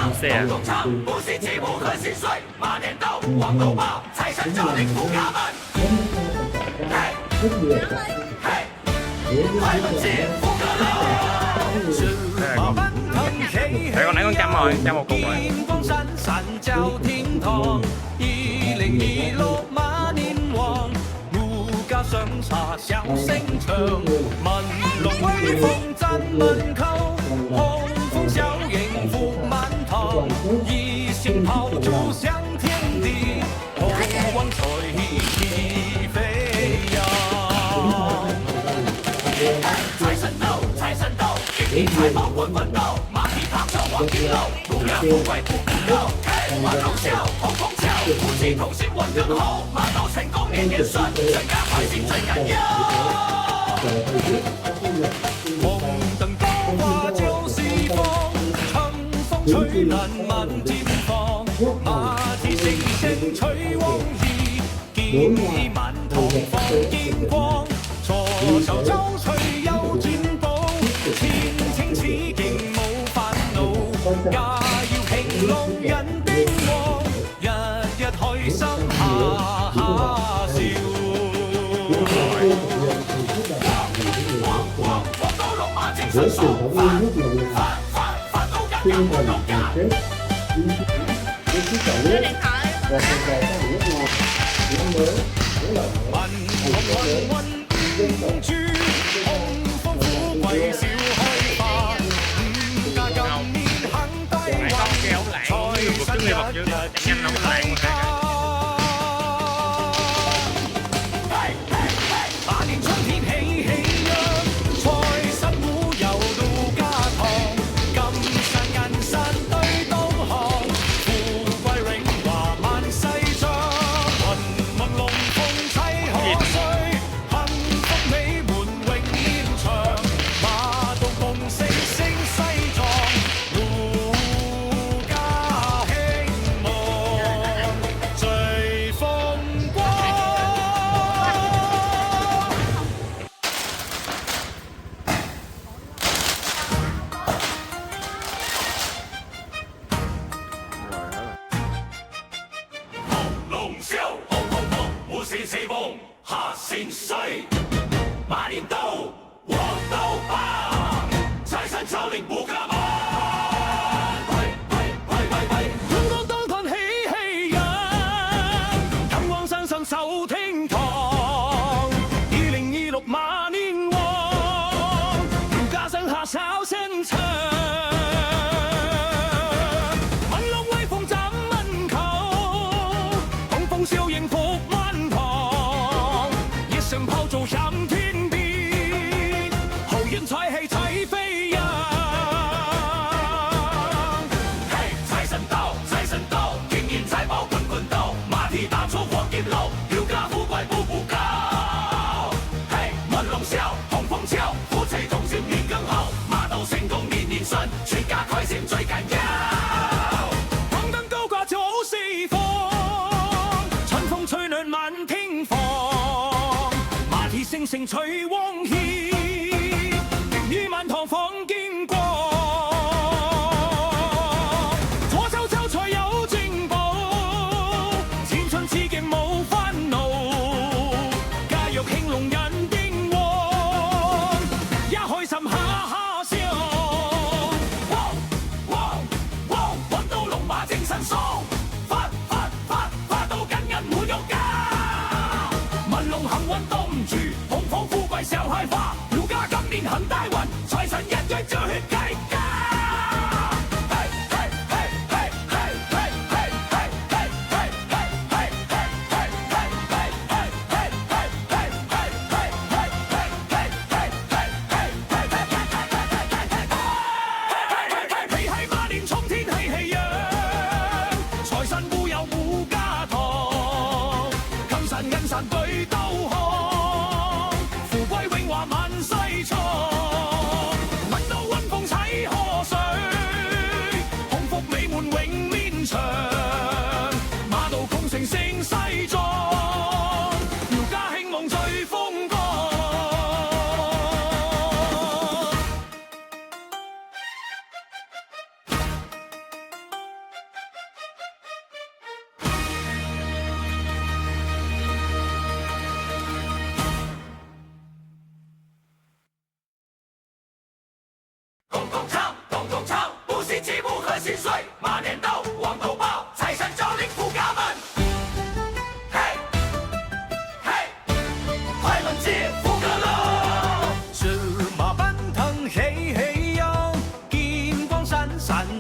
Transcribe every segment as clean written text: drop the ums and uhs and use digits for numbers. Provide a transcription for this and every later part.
唔識啊。睇個哪個音樂？音樂公會。上茶小聲唱，文龍威風鎮門口，紅楓笑迎福滿堂，一聲炮竹響天地，紅光隨意飛揚。財神到，財神到，金銀財寶滾滾到，馬蹄踏上黃金路，無量富貴不可夠，文龍笑，紅楓笑，夫妻同心運更好，馬到成功年年順，全家開心最緊要。紅燈高掛照四方，春風吹爛漫氈房，馬蹄聲聲催往日，見已滿堂放金光，左手周歲有進步，前程似勁冇煩惱，家要興隆人丁旺，日日開心哈哈笑。Với truyền thống yêu nước nồng nàn, tinh thần đoàn kết, ý chí cả nước và thành tài xã hội nước ngoài, năm mới, với lợi thế, thành công lớn, dân tộc,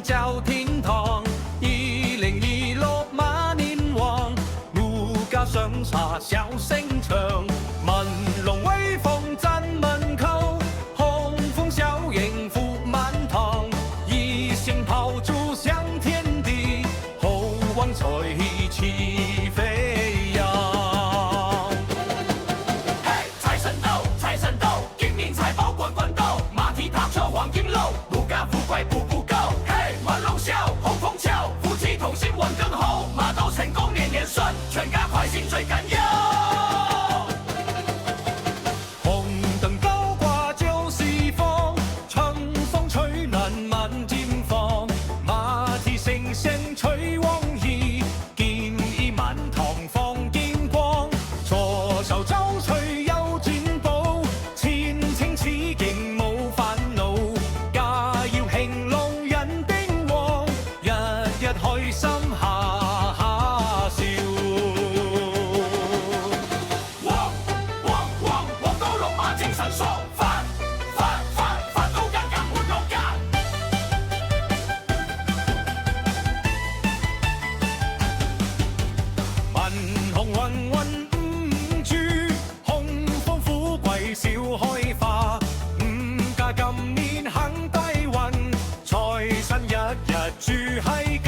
叫天堂。2026馬年旺，路家上茶小聲唱，文龍威風震門口，紅風小迎福滿堂，一聲炮竹響天地，好旺財氣飛揚。嘿，財神到，財神到，今年財寶滾滾到，馬蹄踏出黃金路，路家富貴步步高。嘿，文龍笑，紅風俏，夫妻同心運更好，馬到成功年年順，全家開心最緊要。紅燈高掛就是風，春風吹爛滿店房，馬蹄聲聲催旺意，建議滿堂放見光，左手周歲有進步，前程似勁冇煩惱，家要興隆人丁旺，日日開心哈哈笑。旺到龍馬精神爽，發到日日沒落間。文紅雲雲五柱，紅豐富貴少開花，五家今年行大運，財神日日住喺家。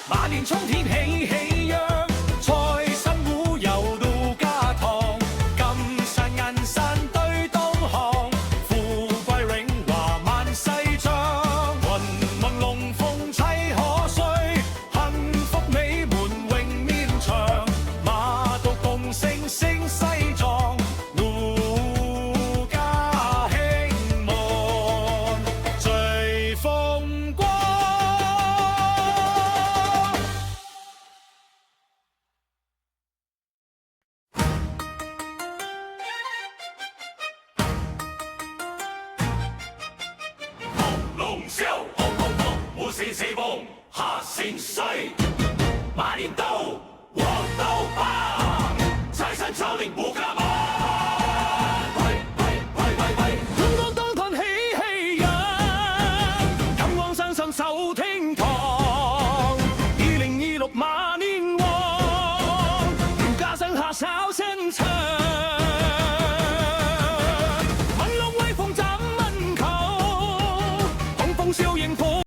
馬年衝天喜氣揚，財神護佑到家堂，金山銀山對東行，富貴榮華萬世長，雲霧龍鳳齊賀歲，幸福美滿永綿長，馬到共聲聲西壯，路家興門最風光。龍嘯，紅紅紅，無事事夢下盛世，馬年到，旺到爆，財神降臨無價。